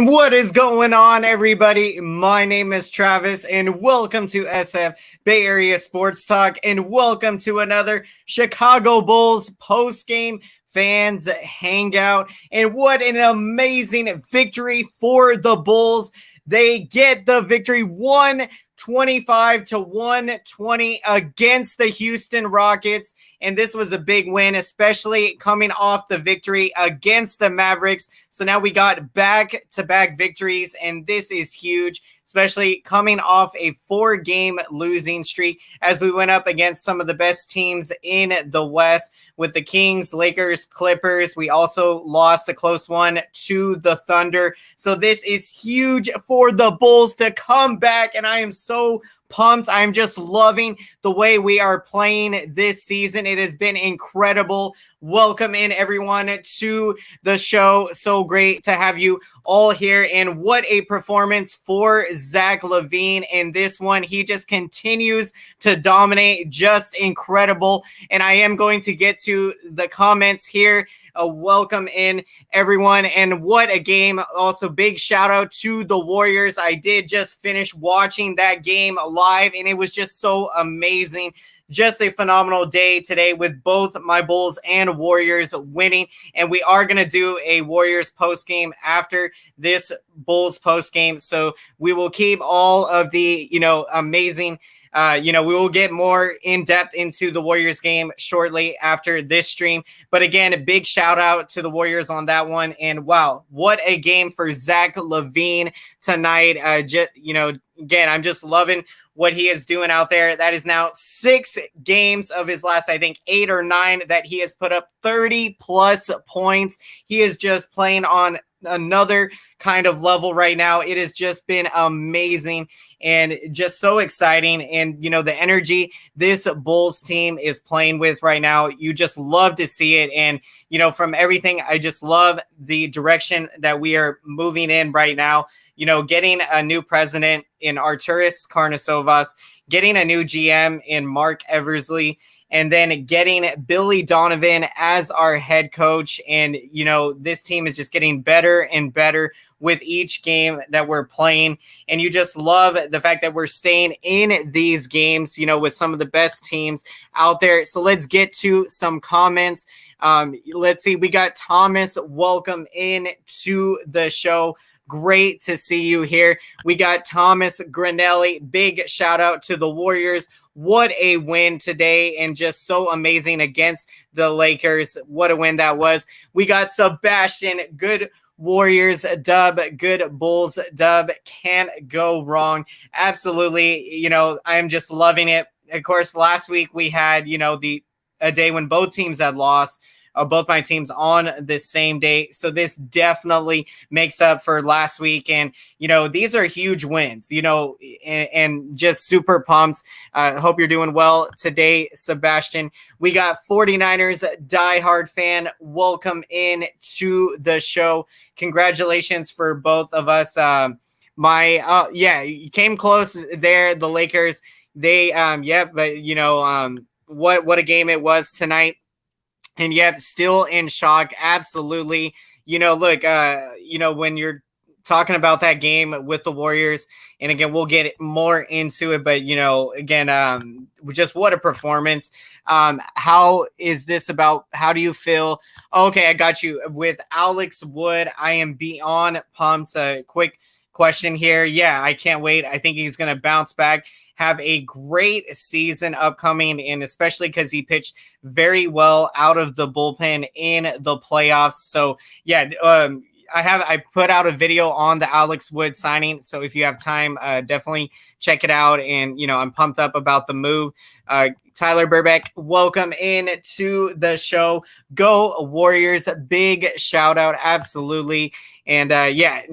What is going on, everybody? My name is Travis, and welcome to SF Bay Area Sports Talk, and welcome to another Chicago Bulls post-game fans hangout. And what an amazing victory for the Bulls. They get the victory 125-120 against the Houston Rockets. And this was a big win, especially coming off the victory against the Mavericks. So now we got back-to-back victories, and this is huge, especially coming off a 4-game losing streak as we went up against some of the best teams in the West with the Kings, Lakers, Clippers. We also lost a close one to the Thunder. So this is huge for the Bulls to come back, and I am so pumped. I'm just loving the way we are playing this season. It has been incredible. Welcome in, everyone, to the show. So great to have you all here. And what a performance for Zach LaVine in this one. He just continues to dominate. Just incredible. And I am going to get to the comments here. Welcome in, everyone. And what a game. Also, big shout out to the Warriors. I did just finish watching that game live, and it was just so amazing. Just a phenomenal day today with both my Bulls and Warriors winning. And we are going to do a Warriors post-game after this Bulls post-game. So we will keep all of the, amazing we will get more in depth into the Warriors game shortly after this stream. But again, a big shout out to the Warriors on that one. And wow, what a game for Zach LaVine tonight. Again, I'm just loving what he is doing out there. That is now 6 games of his last, I think, 8 or 9 that he has put up 30 plus points. He is just playing on another kind of level right now. It has just been amazing and just so exciting. And, the energy this Bulls team is playing with right now, you just love to see it. And, from everything, I just love the direction that we are moving in right now. Getting a new president in Arturas Karnisovas, getting a new GM in Mark Eversley, and then getting Billy Donovan as our head coach. And, this team is just getting better and better with each game that we're playing. And you just love the fact that we're staying in these games, with some of the best teams out there. So let's get to some comments. Let's see. We got Thomas. Welcome in to the show. Great to see you here. We got Thomas Granelli. Big shout out to the Warriors. What a win today, and just so amazing against the Lakers. What a win that was. We got Sebastian. Good Warriors dub, good Bulls dub. Can't go wrong. Absolutely. I am just loving it. Of course, last week we had, a day when both teams had lost. Both my teams on the same day. So this definitely makes up for last week. And, these are huge wins, and just super pumped. Hope you're doing well today, Sebastian. We got 49ers diehard fan. Welcome in to the show. Congratulations for both of us. You came close there. The Lakers, what a game it was tonight. And yet still in shock. Absolutely. When you're talking about that game with the Warriors, and again, we'll get more into it, but just what a performance. How is this about? How do you feel? Okay, I got you with Alex Wood. I am beyond pumped. A quick question here. Yeah, I can't wait. I think he's going to bounce back, have a great season upcoming, and especially because he pitched very well out of the bullpen in the playoffs. So, I put out a video on the Alex Wood signing. So if you have time, definitely check it out. And, I'm pumped up about the move. Tyler Burbeck, welcome in to the show. Go Warriors. Big shout out. Absolutely. And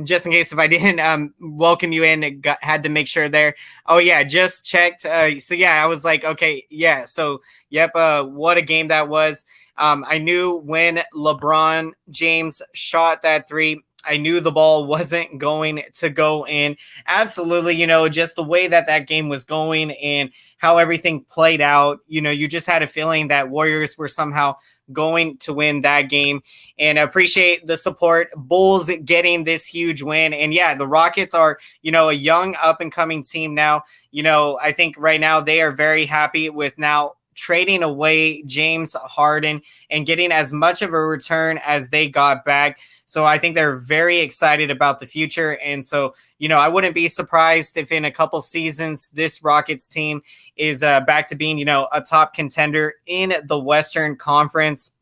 just in case if I didn't welcome you in, had to make sure there. Oh yeah, just checked. I was like, okay, yeah. So what a game that was. I knew when LeBron James shot that 3, I knew the ball wasn't going to go in. Absolutely, just the way that game was going and how everything played out, you just had a feeling that Warriors were somehow going to win that game. And I appreciate the support. Bulls getting this huge win. And yeah, the Rockets are, a young up and coming team now. I think right now they are very happy with now trading away James Harden and getting as much of a return as they got back. So I think they're very excited about the future. And so, I wouldn't be surprised if in a couple seasons, this Rockets team is back to being, a top contender in the Western Conference.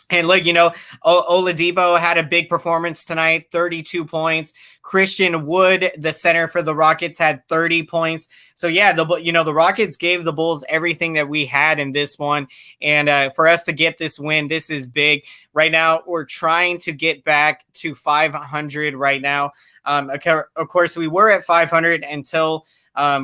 And look, Oladipo had a big performance tonight, 32 points. Christian Wood, the center for the Rockets, had 30 points. So yeah, the Rockets gave the Bulls everything that we had in this one. And for us to get this win, this is big. Right now, we're trying to get back to 500 right now. Of course, we were at 500 until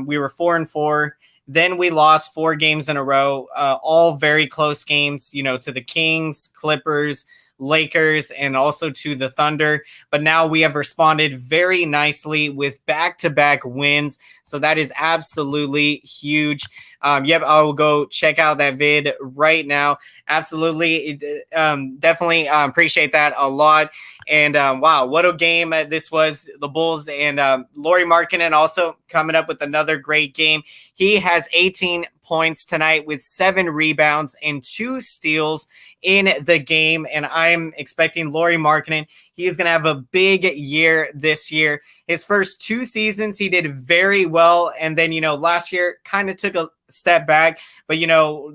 we were 4-4. Then we lost 4 games in a row, all very close games, to the Kings, Clippers, Lakers, and also to the Thunder. But now we have responded very nicely with back-to-back wins. So that is absolutely huge. I will go check out that vid right now. Absolutely. Definitely appreciate that a lot. And wow, what a game this was. The Bulls and Lauri Markkanen also coming up with another great game. He has 18 points tonight with 7 rebounds and 2 steals in the game. And I'm expecting Lauri Markkanen. He is going to have a big year this year. His first 2 seasons, he did very well. And then, last year kind of took a step back. But,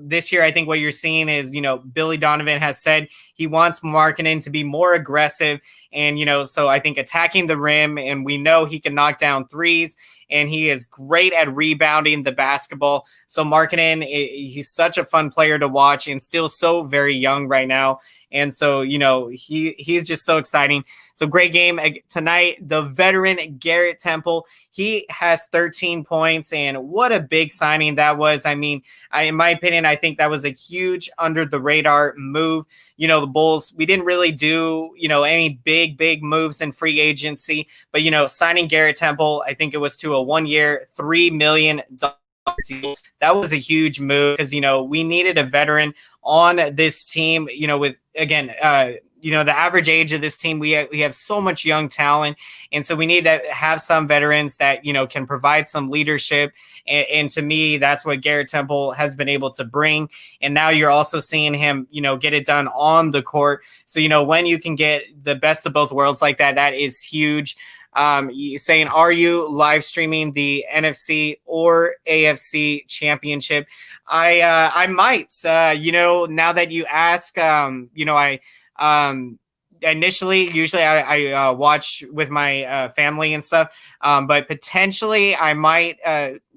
this year, I think what you're seeing is, Billy Donovan has said he wants Markkanen to be more aggressive. And, so I think attacking the rim, and we know he can knock down threes, and he is great at rebounding the basketball. So Markkanen, he's such a fun player to watch and still so very young right now. And so, he's just so exciting. So great game tonight. The veteran Garrett Temple, he has 13 points, and what a big signing that was. I mean, in my opinion, I think that was a huge under the radar move. The Bulls, we didn't really do, any big moves in free agency, but, signing Garrett Temple, I think it was to a 1-year, $3 million deal. That was a huge move because, we needed a veteran on this team, with, again, the average age of this team, we have so much young talent. And so we need to have some veterans that, can provide some leadership. And to me, that's what Garrett Temple has been able to bring. And now you're also seeing him, get it done on the court. So, when you can get the best of both worlds like that, that is huge. Saying, are you live streaming the NFC or AFC championship? I might, now that you ask, usually I watch with my family and stuff, but potentially I might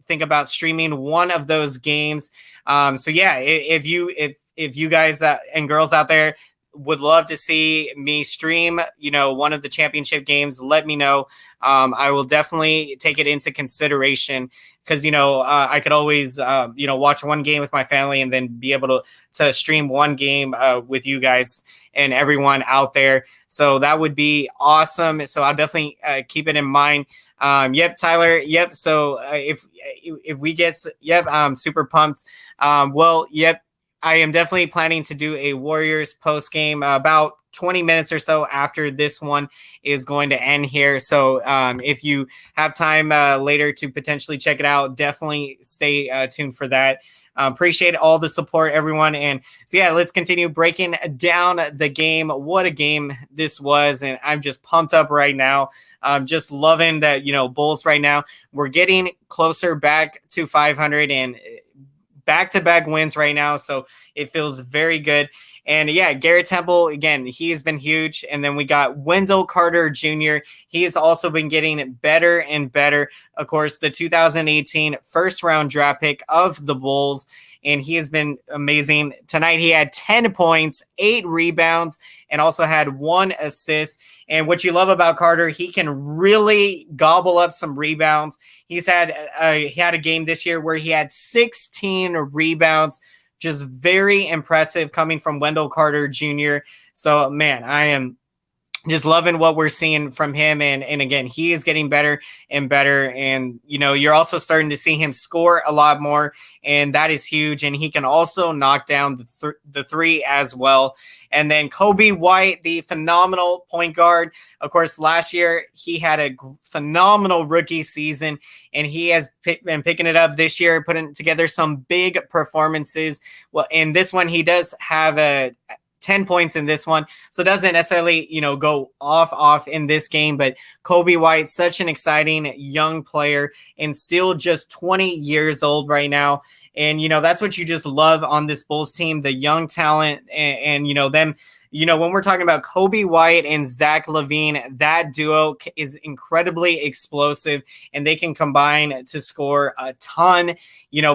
think about streaming one of those games. So yeah, if you guys and girls out there would love to see me stream, one of the championship games, let me know. I will definitely take it into consideration because, I could always, watch one game with my family and then be able to stream one game with you guys and everyone out there. So that would be awesome. So I'll definitely keep it in mind. Yep, Tyler. Yep. So if we get, yep, I'm super pumped. Yep. I am definitely planning to do a Warriors post game about 20 minutes or so after this one is going to end here. So if you have time later to potentially check it out, definitely stay tuned for that. Appreciate all the support, everyone. And so, yeah, let's continue breaking down the game. What a game this was. And I'm just pumped up right now. Just loving that, Bulls right now. We're getting closer back to 500 and back-to-back wins right now, so it feels very good. And yeah, Garrett Temple, again, he has been huge. And then we got Wendell Carter Jr. He has also been getting better and better. Of course, the 2018 first-round draft pick of the Bulls, and he has been amazing. Tonight, he had 10 points, 8 rebounds, and also had 1 assist. And what you love about Carter, he can really gobble up some rebounds. He had a game this year where he had 16 rebounds. Just very impressive coming from Wendell Carter Jr. So, man, I am just loving what we're seeing from him. And again, he is getting better and better. And, you're also starting to see him score a lot more, and that is huge. And he can also knock down the three as well. And then Kobe White, the phenomenal point guard. Of course, last year he had a phenomenal rookie season, and he has been picking it up this year, putting together some big performances. Well, in this one, he does have 10 points in this one. So it doesn't necessarily, go off in this game, but Kobe White, such an exciting young player and still just 20 years old right now. And, that's what you just love on this Bulls team, the young talent and them. When we're talking about Kobe White and Zach LaVine, that duo is incredibly explosive, and they can combine to score a ton,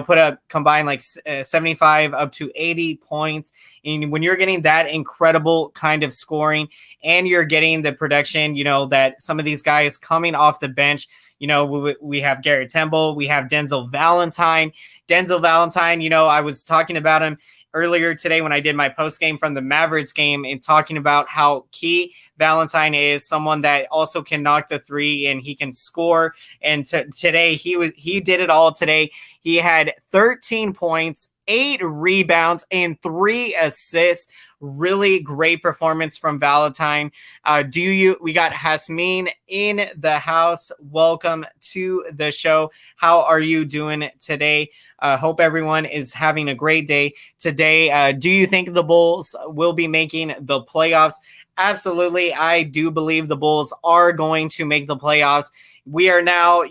put up combined like 75 up to 80 points. And when you're getting that incredible kind of scoring and you're getting the production, that some of these guys coming off the bench, we have Garrett Temple, we have Denzel Valentine. I was talking about him earlier today when I did my post game from the Mavericks game and talking about how key Valentine is, someone that also can knock the three and he can score. And today he did it all today. He had 13 points, 8 rebounds, and 3 assists. Really great performance from Valentine. We got Jasmine in the house. Welcome to the show. How are you doing today? Hope everyone is having a great day today. Do you think the Bulls will be making the playoffs? Absolutely. I do believe the Bulls are going to make the playoffs. We are now,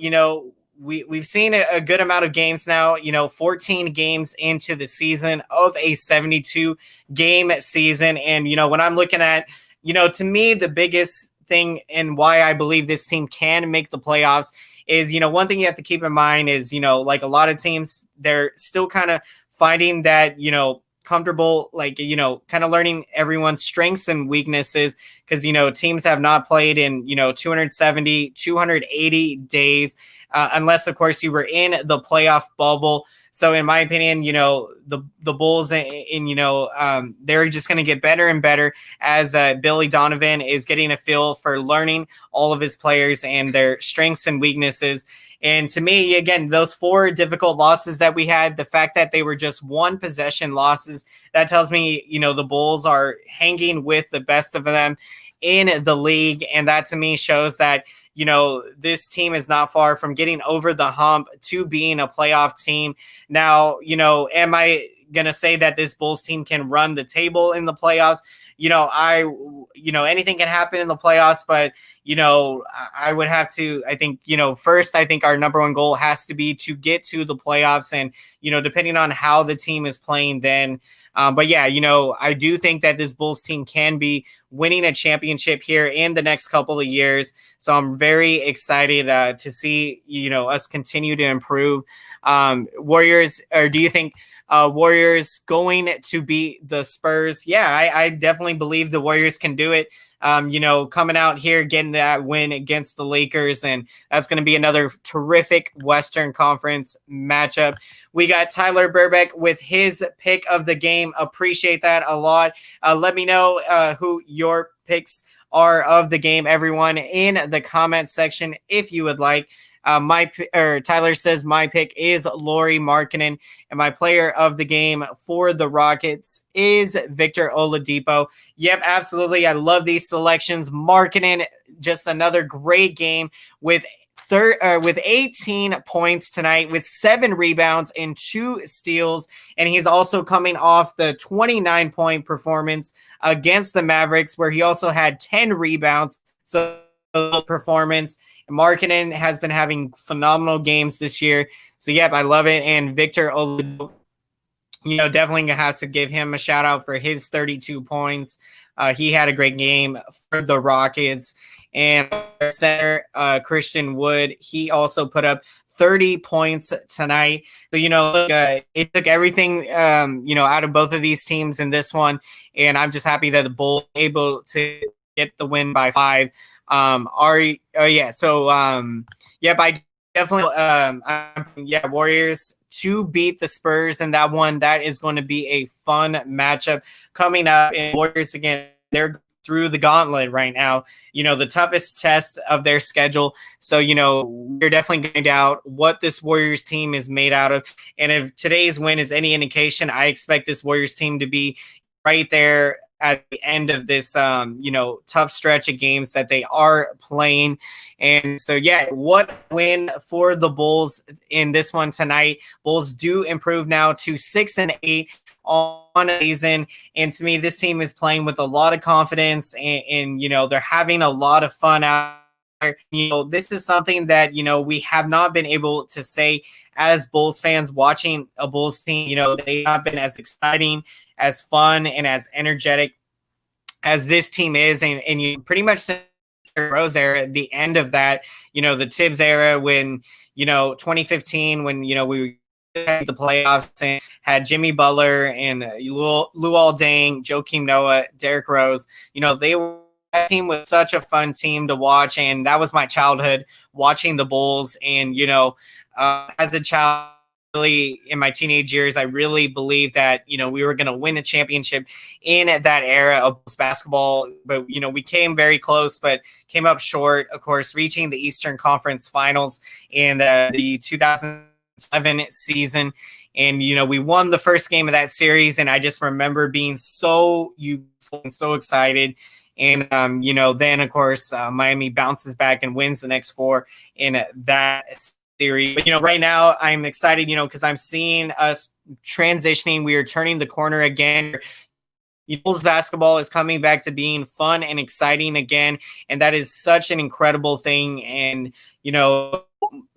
we've seen a good amount of games now, 14 games into the season of a 72 game season. And, when I'm looking at, to me, the biggest thing and why I believe this team can make the playoffs is, one thing you have to keep in mind is, like a lot of teams, they're still kind of finding that, comfortable, like, kind of learning everyone's strengths and weaknesses, because, teams have not played in, 270, 280 days, unless, of course, you were in the playoff bubble. So in my opinion, the Bulls they're just going to get better and better as Billy Donovan is getting a feel for learning all of his players and their strengths and weaknesses. And to me, again, those 4 difficult losses that we had, the fact that they were just 1 possession losses, that tells me, the Bulls are hanging with the best of them in the league. And that to me shows that, this team is not far from getting over the hump to being a playoff team. Now, am I going to say that this Bulls team can run the table in the playoffs? Anything can happen in the playoffs, but, I would have to, I think, first, I think our number one goal has to be to get to the playoffs, and, depending on how the team is playing then. But yeah, I do think that this Bulls team can be winning a championship here in the next couple of years. So I'm very excited to see, us continue to improve. Warriors, or do you think Warriors going to beat the Spurs? Yeah, I definitely believe the Warriors can do it. Coming out here, getting that win against the Lakers, and that's going to be another terrific Western Conference matchup. We got Tyler Burbeck with his pick of the game. Appreciate that a lot. Let me know who your picks are of the game, everyone, in the comment section if you would like. Tyler says my pick is Lauri Markkanen, and my player of the game for the Rockets is Victor Oladipo. Yep, absolutely. I love these selections. Markkanen, just another great game with 18 points tonight, with 7 rebounds and 2 steals. And he's also coming off the 29-point performance against the Mavericks, where he also had 10 rebounds. So performance. Markkanen has been having phenomenal games this year. So, yep, I love it. And Victor Oladipo, definitely going to have to give him a shout out for his 32 points. He had a great game for the Rockets. And center Christian Wood, he also put up 30 points tonight. So, it took everything, out of both of these teams in this one. And I'm just happy that the Bulls were able to get the win by 5. I definitely, Warriors to beat the Spurs in that one. That is going to be a fun matchup coming up. And Warriors, again, they're through the gauntlet right now, the toughest test of their schedule. So, we're definitely going to find out what this Warriors team is made out of. And if today's win is any indication, I expect this Warriors team to be right there at the end of this, tough stretch of games that they are playing. And so, yeah, what win for the Bulls in this one tonight. Bulls do improve now to 6-8 on a season. And to me, this team is playing with a lot of confidence and they're having a lot of fun out there. This is something that, we have not been able to say as Bulls fans watching a Bulls team. They have been as exciting, as fun, and as energetic as this team is. And you pretty much since the Rose era, at the end of that, the Tibbs era, when, 2015, when, we the playoffs and had Jimmy Butler and Luol Deng, Joakim Noah, Derrick Rose. That team was such a fun team to watch, and that was my childhood, watching the Bulls. And as a child, really in my teenage years, I really believed that we were going to win a championship in that era of basketball. But we came very close, but came up short. Of course, reaching the Eastern Conference Finals in the 2007 season. And, we won the first game of that series. And I just remember being so youthful and so excited. And, then, of course, Miami bounces back and wins the next 4 in that series. But, right now I'm excited, because I'm seeing us transitioning. We are turning the corner again. Bulls basketball is coming back to being fun and exciting again. And that is such an incredible thing. And,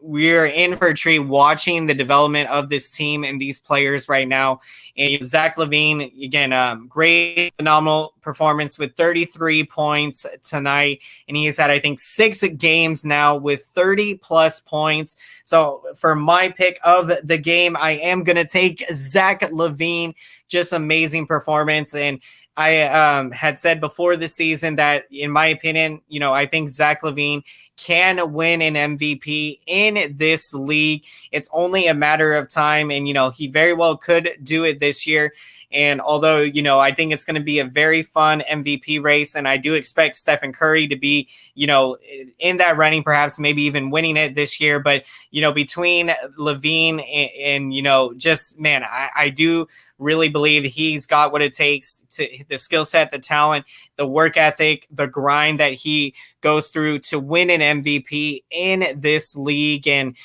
we're in for a treat watching the development of this team and these players right now. And Zach LaVine, again, great, phenomenal performance with 33 points tonight. And he's had, I think, 6 games now with 30-plus points. So for my pick of the game, I am going to take Zach LaVine. Just amazing performance. And I had said before the season that, in my opinion, I think Zach LaVine can win an MVP in this league. It's only a matter of time. And, he very well could do it this year. And although, I think it's going to be a very fun MVP race, and I do expect Stephen Curry to be, in that running, perhaps maybe even winning it this year. But, between LaVine and just, man, I do really believe he's got what it takes, to the skill set, the talent, the work ethic, the grind that he goes through to win an MVP in this league. And,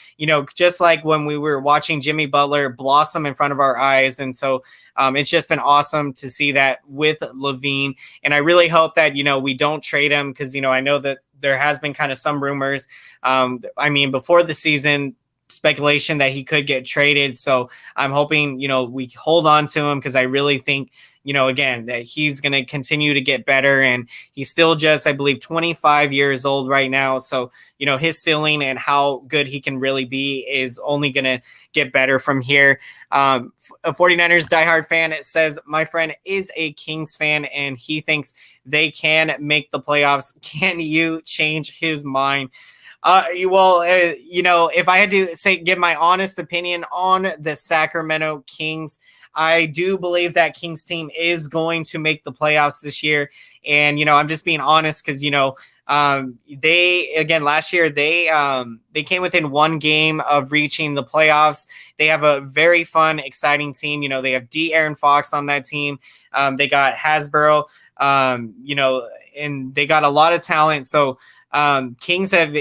just like when we were watching Jimmy Butler blossom in front of our eyes. And so it's just been awesome to see that with LaVine. And I really hope that, we don't trade him, because, I know that there has been kind of some rumors. Before the season, speculation that he could get traded. So I'm hoping, we hold on to him, because I really think, again, that he's going to continue to get better. And he's still just, I believe, 25 years old right now. So, his ceiling and how good he can really be is only going to get better from here. A 49ers diehard fan says, my friend is a Kings fan, and he thinks they can make the playoffs. Can you change his mind? If I had to give my honest opinion on the Sacramento Kings, I do believe that Kings team is going to make the playoffs this year. And, I'm just being honest, because, last year they came within 1 game of reaching the playoffs. They have a very fun, exciting team. They have De'Aaron Fox on that team. They got Hasbro, and they got a lot of talent. So, Kings have,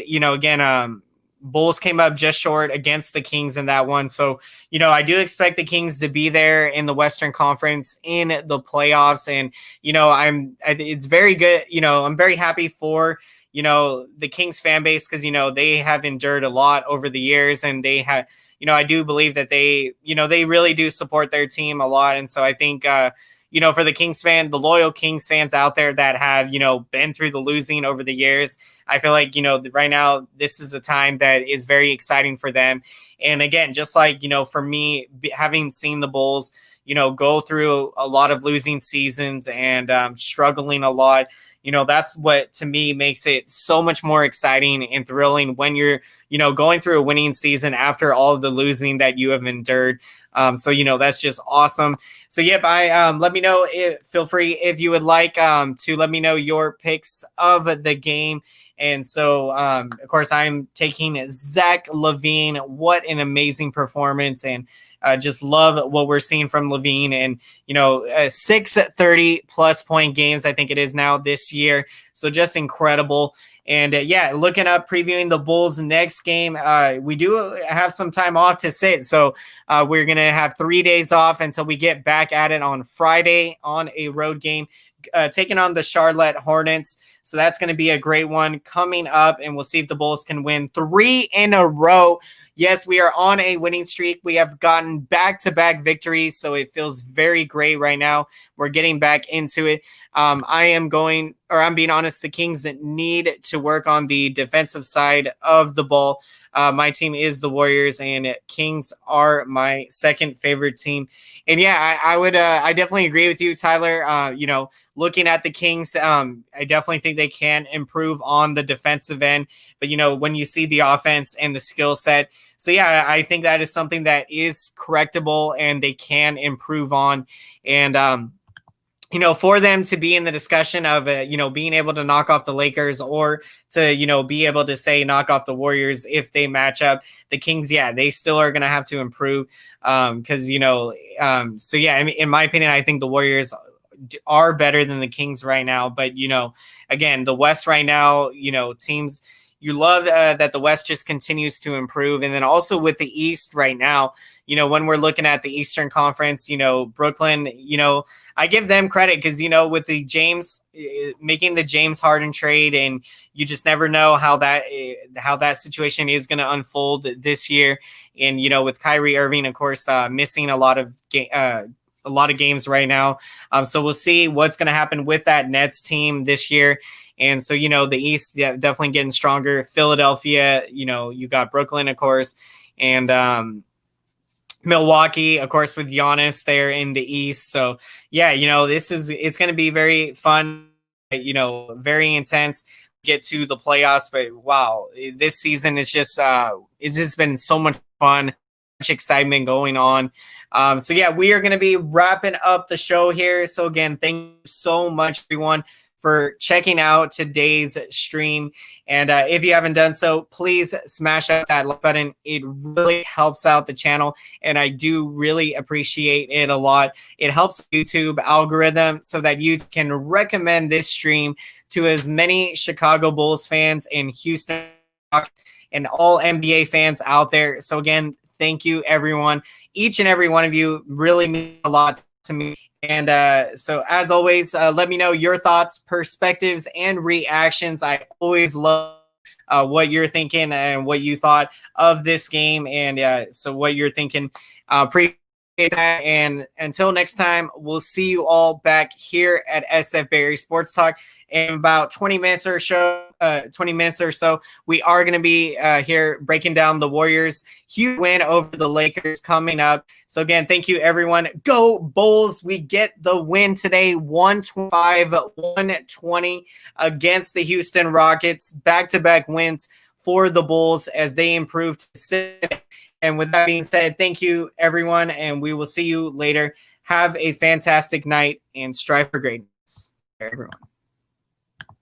Bulls came up just short against the Kings in that one. So, I do expect the Kings to be there in the Western Conference in the playoffs. And, it's very good. I'm very happy for, the Kings fan base, because, they have endured a lot over the years, and they have, I do believe that they really do support their team a lot. And so I think, for the Kings fan, the loyal Kings fans out there that have, been through the losing over the years, I feel like, right now, this is a time that is very exciting for them. And again, just like, for me, having seen the Bulls, go through a lot of losing seasons and struggling a lot, that's what, to me, makes it so much more exciting and thrilling when you're, going through a winning season after all of the losing that you have endured. So, that's just awesome. So, yep, let me know. Feel free if you would like to let me know your picks of the game. And so, of course, I'm taking Zach LAVINE. What an amazing performance. And just love what we're seeing from LAVINE. And, 630+ point games, I think it is now this year. So just incredible. And looking up, previewing the Bulls' next game, we do have some time off to sit. So we're going to have 3 days off until we get back at it on Friday on a road game, taking on the Charlotte Hornets. So that's going to be a great one coming up, and we'll see if the Bulls can win 3 in a row. Yes, we are on a winning streak. We have gotten back-to-back victories, so it feels very great right now. We're getting back into it. I'm being honest, the Kings that need to work on the defensive side of the ball. My team is the Warriors, and Kings are my second favorite team. And I definitely agree with you, Tyler. Looking at the Kings, I definitely think they can improve on the defensive end. But, when you see the offense and the skill set, so I think that is something that is correctable and they can improve on. And, for them to be in the discussion of, being able to knock off the Lakers or to, be able to say knock off the Warriors if they match up, the Kings, they still are going to have to improve. Because, in my opinion, I think the Warriors are better than the Kings right now. But, again, the West right now, teams, you love that the West just continues to improve. And then also with the East right now, when we're looking at the Eastern Conference, Brooklyn, I give them credit because, with the making the James Harden trade, and you just never know how that situation is going to unfold this year. And, with Kyrie Irving, of course, missing a lot of games right now. So we'll see what's going to happen with that Nets team this year. And so, the East definitely getting stronger. Philadelphia, you got Brooklyn, of course, and Milwaukee, of course, with Giannis there in the East. So, it's going to be very fun, very intense. Get to the playoffs, but wow, this season is just it's just been so much fun, much excitement going on. We are going to be wrapping up the show here. So again, thank you so much, everyone, for checking out today's stream. And if you haven't done so, please smash out that like button. It really helps out the channel, and I do really appreciate it a lot. It helps YouTube algorithm so that you can recommend this stream to as many Chicago Bulls fans and Houston and all NBA fans out there. So again, thank you, everyone. Each and every one of you really means a lot to me. And so as always, let me know your thoughts, perspectives, and reactions. I always love what you're thinking and what you thought of this game. And so what you're thinking, appreciate that. And until next time, we'll see you all back here at SF Barry Sports Talk in about 20 minutes or so. We are going to be here breaking down the Warriors' huge win over the Lakers coming up. So again, thank you, everyone. Go Bulls. We get the win today, 125-120 against the Houston Rockets. Back-to-back wins for the Bulls as they improve to 6. And with that being said, thank you, everyone, and we will see you later. Have a fantastic night and strive for greatness, everyone.